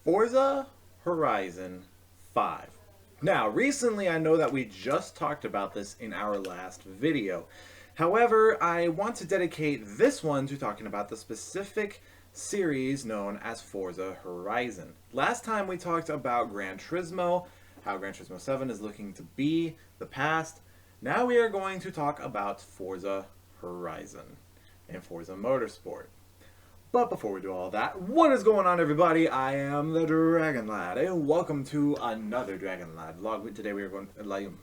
Forza Horizon 5. Now, recently I know that we just talked about this in our last video. However, I want to dedicate this one to talking about the specific series known as Forza Horizon. Last time we talked about Gran Turismo, how Gran Turismo 7 is looking to be the past. Now we are going to talk about Forza Horizon and Forza Motorsport. But before we do all that, what is going on, everybody? I am the Dragon Lad, and welcome to another Dragon Lad vlog. Today we are going to, I'm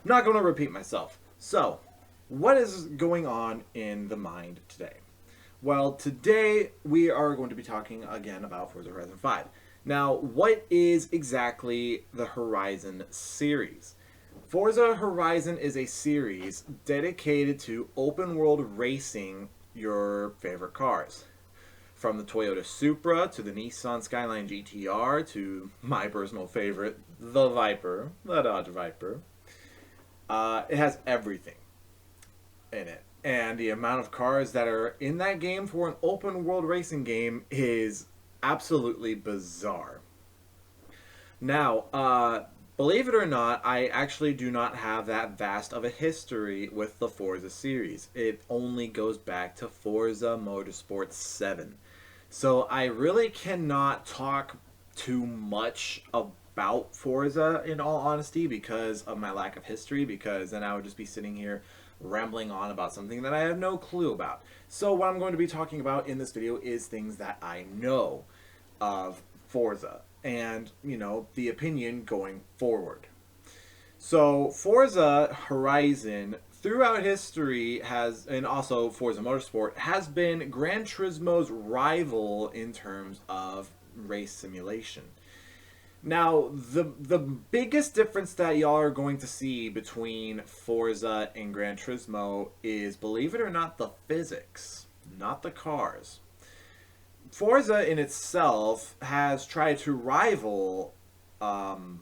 not going to repeat myself. So, what is going on in the mind today? Well, today we are going to be talking again about Forza Horizon 5. Now, what is exactly the Horizon series? Forza Horizon is a series dedicated to open world racing your favorite cars. From the Toyota Supra to the Nissan Skyline GTR to my personal favorite, the Viper, the Dodge Viper. It has everything in it. And the amount of cars that are in that game for an open world racing game is absolutely bizarre. Now, believe it or not, I actually do not have that vast of a history with the Forza series. It only goes back to Forza Motorsport 7. So I really cannot talk too much about Forza in all honesty because of my lack of history, because then I would just be sitting here rambling on about something that I have no clue about. So what I'm going to be talking about in this video is things that I know of Forza and, you know, the opinion going forward. So Forza Horizon throughout history has, and also Forza Motorsport, has been Gran Turismo's rival in terms of race simulation. Now, the biggest difference that y'all are going to see between Forza and Gran Turismo is, believe it or not, the physics, not the cars. Forza in itself has tried to rival Gran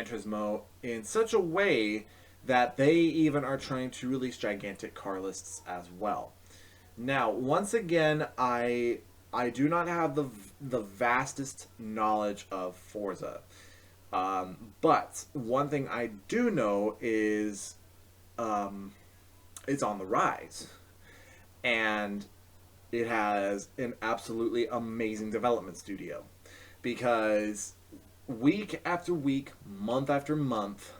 Turismo in such a way that they even are trying to release gigantic car lists as well. Now, once again, I do not have the vastest knowledge of Forza, but one thing I do know is it's on the rise, and it has an absolutely amazing development studio, because week after week, month after month,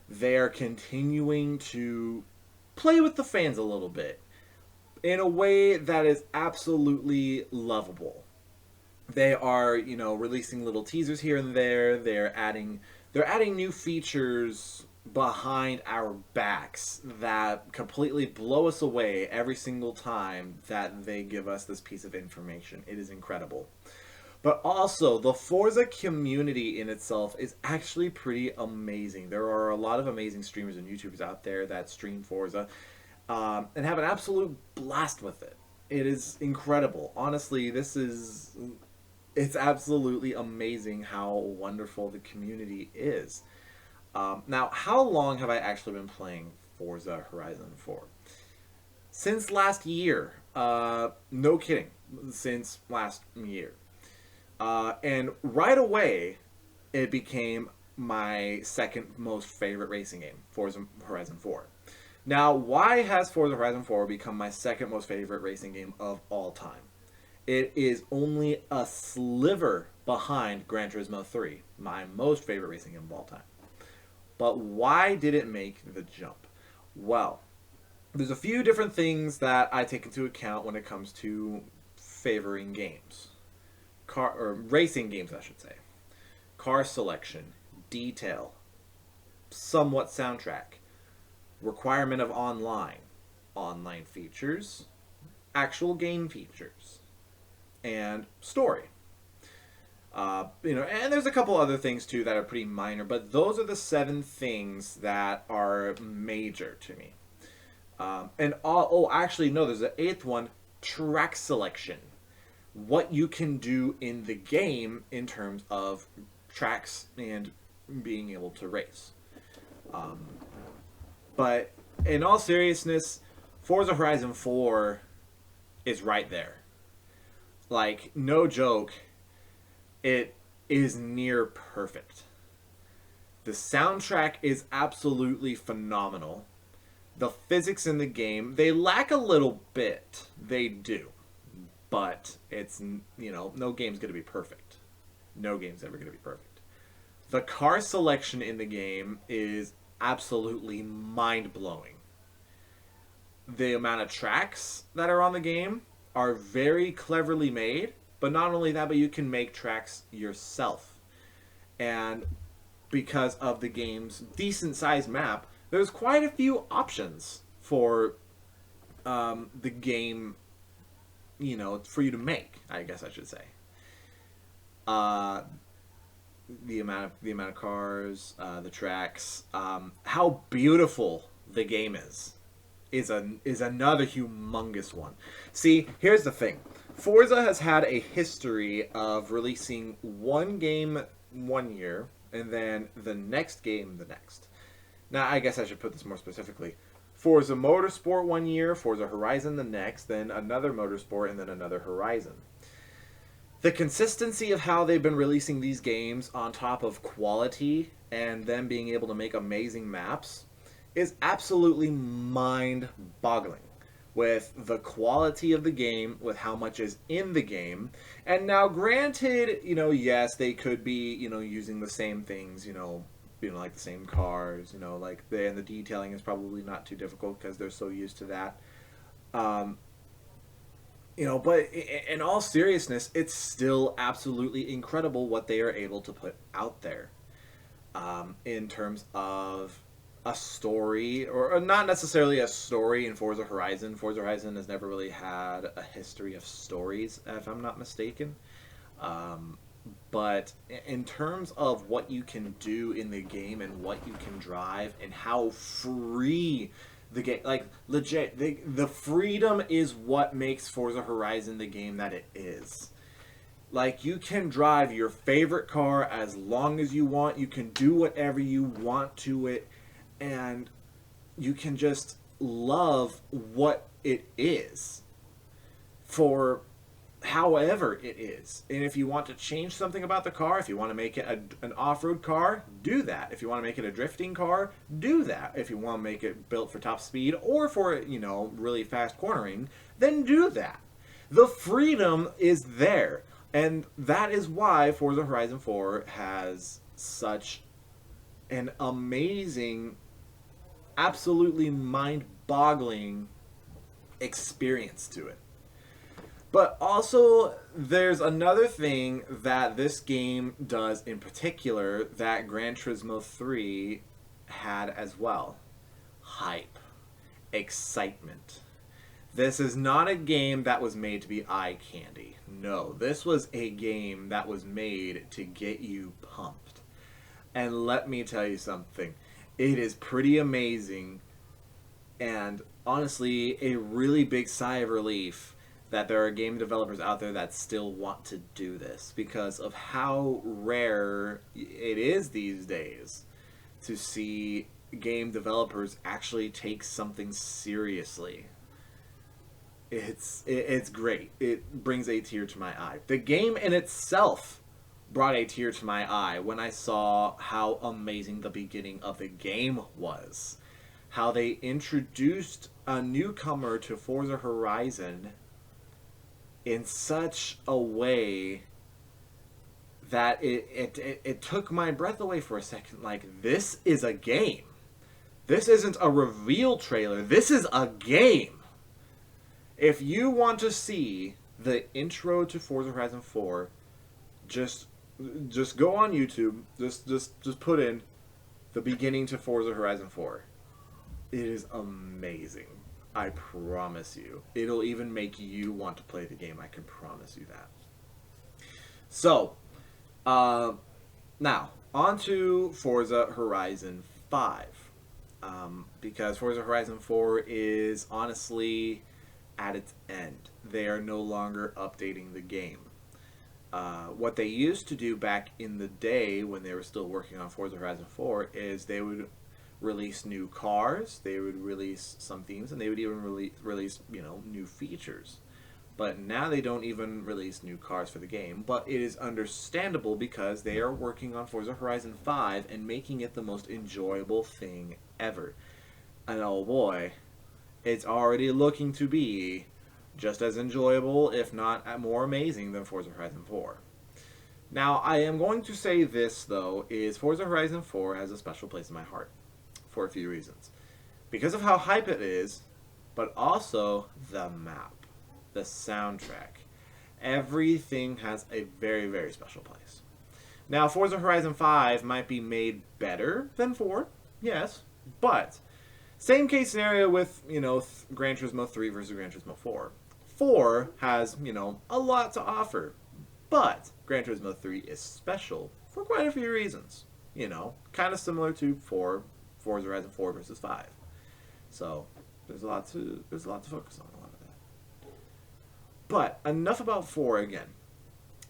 they are continuing to play with the fans a little bit in a way that is absolutely lovable. They are, you know, releasing little teasers here and there. They're adding new features behind our backs that completely blow us away every single time that they give us this piece of information. It is incredible. But also, the Forza community in itself is actually pretty amazing. There are a lot of amazing streamers and YouTubers out there that stream Forza and have an absolute blast with it. It is incredible. Honestly, it's absolutely amazing how wonderful the community is. Now, how long have I actually been playing Forza Horizon for? Since last year. No kidding. Since last year. And right away, it became my second most favorite racing game, Forza Horizon 4. Now, why has Forza Horizon 4 become my second most favorite racing game of all time? It is only a sliver behind Gran Turismo 3, my most favorite racing game of all time. But why did it make the jump? Well, there's a few different things that I take into account when it comes to favoring games. Racing games, I should say. Car selection, detail, somewhat soundtrack, requirement of online features, actual game features, and story. You know, and there's a couple other things too that are pretty minor, but those are the 7 things that are major to me. Actually, no, there's an 8th one: track selection. What you can do in the game in terms of tracks and being able to race. But in all seriousness, Forza Horizon 4 is right there. Like, no joke, It is near perfect. The soundtrack is absolutely phenomenal. The physics in the game, they lack a little bit. They do. But it's, no game's going to be perfect. No game's ever going to be perfect. The car selection in the game is absolutely mind blowing. The amount of tracks that are on the game are very cleverly made, but not only that, but you can make tracks yourself. And because of the game's decent sized map, there's quite a few options for the game, for you to make, I guess I should say. Uh, the amount of cars, the tracks, how beautiful the game is another humongous one. See, here's the thing. Forza has had a history of releasing one game one year and then the next game the next. Now, I guess I should put this more specifically. Forza Motorsport one year, Forza Horizon the next, then another Motorsport, and then another Horizon. The consistency of how they've been releasing these games on top of quality and them being able to make amazing maps is absolutely mind-boggling. With the quality of the game, with how much is in the game. And now, granted, yes, they could be, using the same things, like the same cars, like and the detailing is probably not too difficult because they're so used to that. But in all seriousness, it's still absolutely incredible what they are able to put out there in terms of a story, or not necessarily a story in Forza Horizon. Forza Horizon has never really had a history of stories, if I'm not mistaken. But in terms of what you can do in the game and what you can drive and how free the game, like legit, the freedom is what makes Forza Horizon the game that it is. Like, you can drive your favorite car as long as you want. You can do whatever you want to it, and you can just love what it is for however it is. And if you want to change something about the car, if you want to make it an off-road car, do that. If you want to make it a drifting car, do that. If you want to make it built for top speed or for, really fast cornering, then do that. The freedom is there. And that is why Forza Horizon 4 has such an amazing, absolutely mind-boggling experience to it. But also, there's another thing that this game does in particular that Gran Turismo 3 had as well. Hype. Excitement. This is not a game that was made to be eye candy. No, this was a game that was made to get you pumped. And let me tell you something. It is pretty amazing, and honestly, a really big sigh of relief that there are game developers out there that still want to do this, because of how rare it is these days to see game developers actually take something seriously. It's great. It brings a tear to my eye. The game in itself brought a tear to my eye when I saw how amazing the beginning of the game was. How they introduced a newcomer to Forza Horizon in such a way that it took my breath away for a second. Like, this is a game. This isn't a reveal trailer. This is a game. If you want to see the intro to Forza Horizon 4, just go on YouTube. Just put in the beginning to Forza Horizon 4. It is amazing. I promise you. It'll even make you want to play the game. I can promise you that. So, now, on to Forza Horizon 5. Because Forza Horizon 4 is honestly at its end. They are no longer updating the game. What they used to do back in the day when they were still working on Forza Horizon 4 is they would release new cars, they would release some themes, and they would even release new features. But now they don't even release new cars for the game. But it is understandable because they are working on Forza Horizon 5 and making it the most enjoyable thing ever. And oh boy, it's already looking to be just as enjoyable, if not more amazing, than Forza Horizon 4. Now, I am going to say this, though, is Forza Horizon 4 has a special place in my heart for a few reasons. Because of how hype it is, but also the map, the soundtrack. Everything has a very, very special place. Now, Forza Horizon 5 might be made better than 4, yes, but same case scenario with, Gran Turismo 3 versus Gran Turismo 4. 4 has, a lot to offer, but Gran Turismo 3 is special for quite a few reasons. Kind of similar to Forza Horizon 4 versus 5. So, there's a lot to focus on, a lot of that. But enough about 4 again.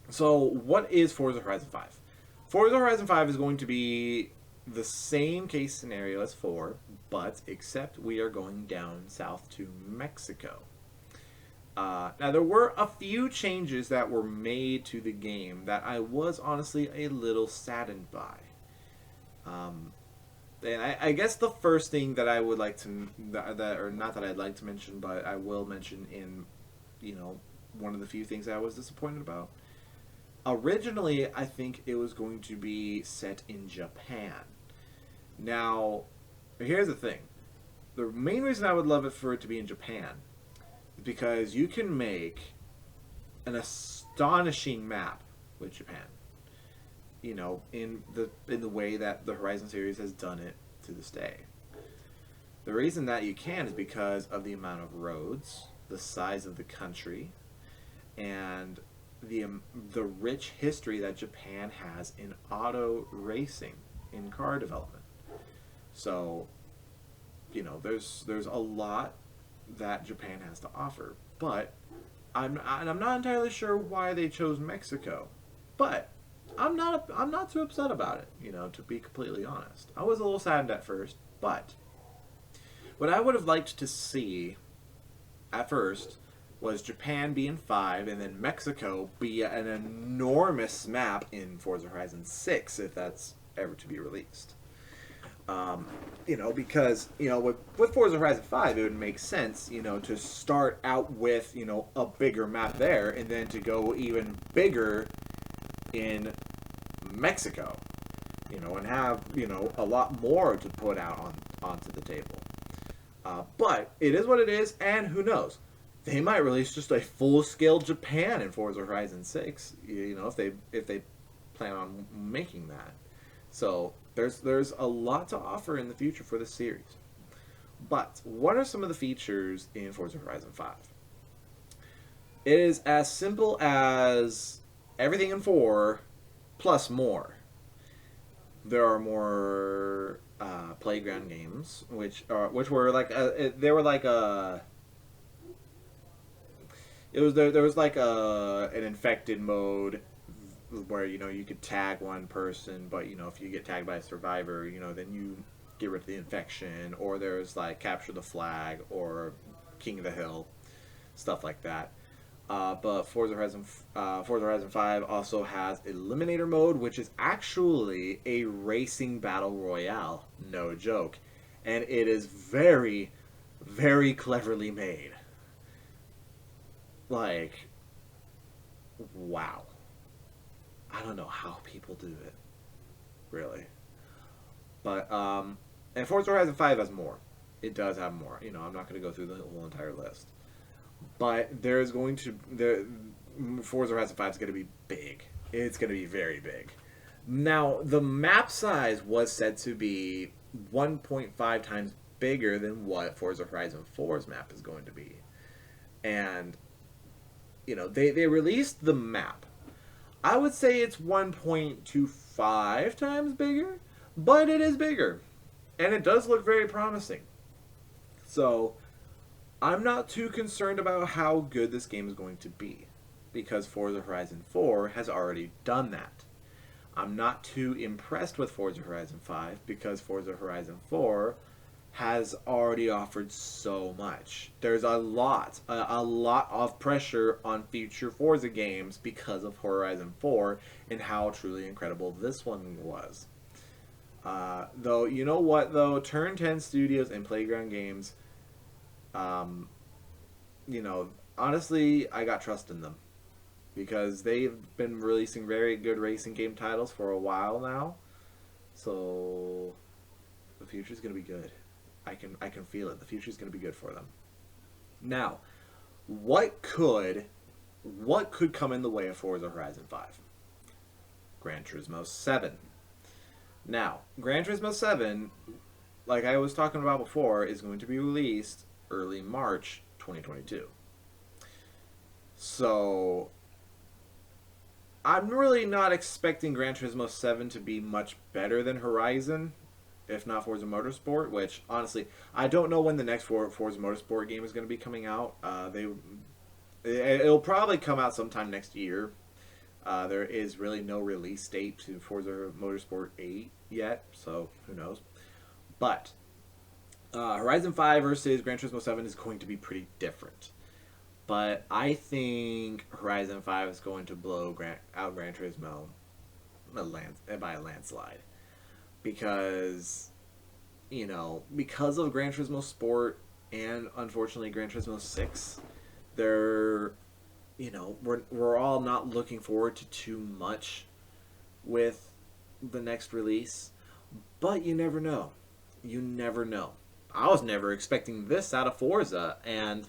So, what is Forza Horizon 5? Forza Horizon 5 is going to be the same case scenario as 4, but except we are going down south to Mexico. Now, there were a few changes that were made to the game that I was honestly a little saddened by. And I guess the first thing that I would like to, or not that I'd like to mention, but I will mention in, one of the few things I was disappointed about. Originally, I think it was going to be set in Japan. Now, here's the thing. The main reason I would love it for it to be in Japan is because you can make an astonishing map with Japan. In the way that the Horizon series has done it to this day. The reason that you can is because of the amount of roads, the size of the country, and the rich history that Japan has in auto racing, in car development. So, there's a lot that Japan has to offer, but I'm not entirely sure why they chose Mexico, but I'm not too upset about it, to be completely honest. I was a little saddened at first, but what I would have liked to see at first was Japan be in 5 and then Mexico be an enormous map in Forza Horizon 6 if that's ever to be released. Because, with Forza Horizon 5, it would make sense, to start out with, a bigger map there and then to go even bigger in Mexico, and have, a lot more to put out onto the table. But it is what it is, and who knows? They might release just a full-scale Japan in Forza Horizon 6, if they plan on making that. So there's a lot to offer in the future for this series. But what are some of the features in Forza Horizon 5? It is as simple as everything in 4 plus more. There are more playground games, which were like they were like a. There was like an infected mode where you could tag one person, but if you get tagged by a survivor, then you get rid of the infection. Or there's like capture the flag or King of the Hill, stuff like that. But Forza Horizon 5 also has Eliminator mode, which is actually a racing battle royale. No joke. And it is very, very cleverly made. Like, wow. I don't know how people do it. Really. But, and Forza Horizon 5 has more. It does have more. I'm not going to go through the whole entire list. But Forza Horizon 5 is going to be big. It's going to be very big. Now, the map size was said to be 1.5 times bigger than what Forza Horizon 4's map is going to be. And, they released the map. I would say it's 1.25 times bigger, but it is bigger. And it does look very promising. So, I'm not too concerned about how good this game is going to be, because Forza Horizon 4 has already done that. I'm not too impressed with Forza Horizon 5, because Forza Horizon 4 has already offered so much. There's a lot of pressure on future Forza games because of Horizon 4 and how truly incredible this one was. Though, you know what, though? Turn 10 Studios and Playground Games, um, honestly, I got trust in them. Because they've been releasing very good racing game titles for a while now. So, the future's going to be good. I can feel it. The future's going to be good for them. Now, what could come in the way of Forza Horizon 5? Gran Turismo 7. Now, Gran Turismo 7, like I was talking about before, is going to be released early March 2022. So, I'm really not expecting Gran Turismo 7 to be much better than Horizon, if not Forza Motorsport, which, honestly, I don't know when the next Forza Motorsport game is going to be coming out. It'll probably come out sometime next year. There is really no release date to Forza Motorsport 8 yet, so who knows. But Horizon 5 versus Gran Turismo 7 is going to be pretty different. But I think Horizon 5 is going to blow out Gran Turismo by a landslide. Because, because of Gran Turismo Sport and, unfortunately, Gran Turismo 6, they're, we're all not looking forward to too much with the next release. But you never know. You never know. I was never expecting this out of Forza, and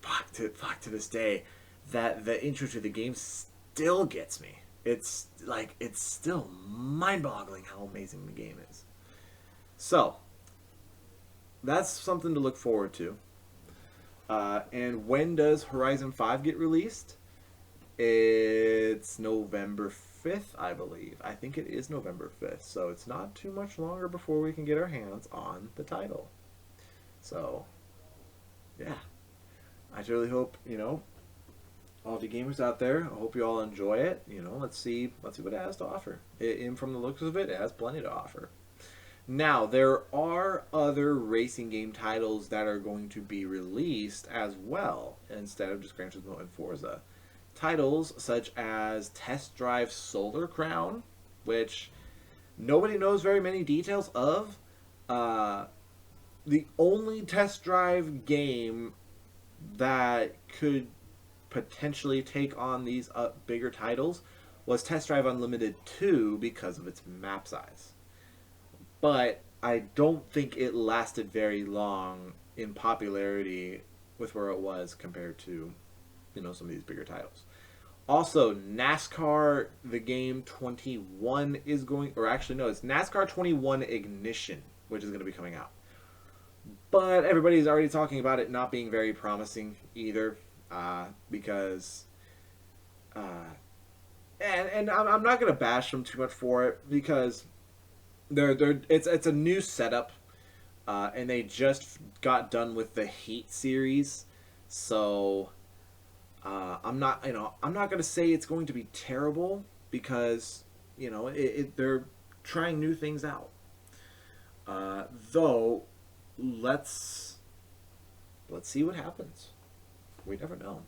fuck to this day, that the intro to the game still gets me. It's still mind-boggling how amazing the game is. So, that's something to look forward to. And when does Horizon 5 get released? It's November 5th, I believe. I think it is November 5th, so it's not too much longer before we can get our hands on the title. So, yeah. I really hope, all the gamers out there, I hope you all enjoy it. Let's see what it has to offer. And from the looks of it, it has plenty to offer. Now, there are other racing game titles that are going to be released as well, instead of just Gran Turismo and Forza. Titles such as Test Drive Solar Crown, which nobody knows very many details of. The only test drive game that could potentially take on these bigger titles was Test Drive Unlimited 2 because of its map size. But I don't think it lasted very long in popularity with where it was compared to, some of these bigger titles. Also, NASCAR the game 21 is going, or actually no, it's NASCAR 21 Ignition, which is going to be coming out. But everybody's already talking about it not being very promising either, because, and I'm not going to bash them too much for it, because it's a new setup, and they just got done with the Heat series, so I'm not going to say it's going to be terrible, because they're trying new things out. Though, let's see what happens. We never know.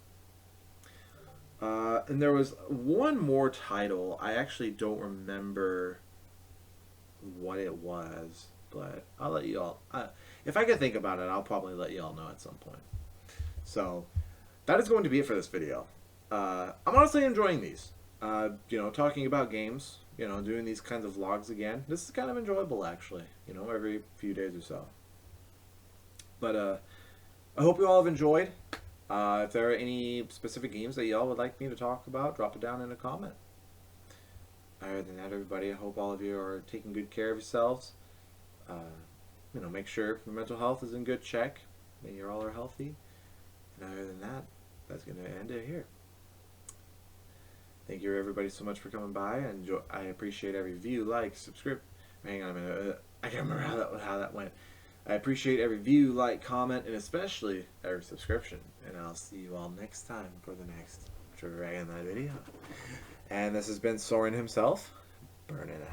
And there was one more title. I actually don't remember what it was, but I'll let you all. If I can think about it, I'll probably let you all know at some point. So that is going to be it for this video. I'm honestly enjoying these. Talking about games. Doing these kinds of vlogs again. This is kind of enjoyable, actually. Every few days or so. But I hope you all have enjoyed. If there are any specific games that y'all would like me to talk about, drop it down in a comment. Other than that, everybody, I hope all of you are taking good care of yourselves. Make sure your mental health is in good check. May you all are healthy. And other than that, that's going to end it here. Thank you, everybody, so much for coming by. And I appreciate every view, like, subscribe. Hang on a minute. I can't remember how that went. I appreciate every view, like, comment, and especially every subscription. And I'll see you all next time for the next Dragon Light video. And this has been Soren himself, burning out.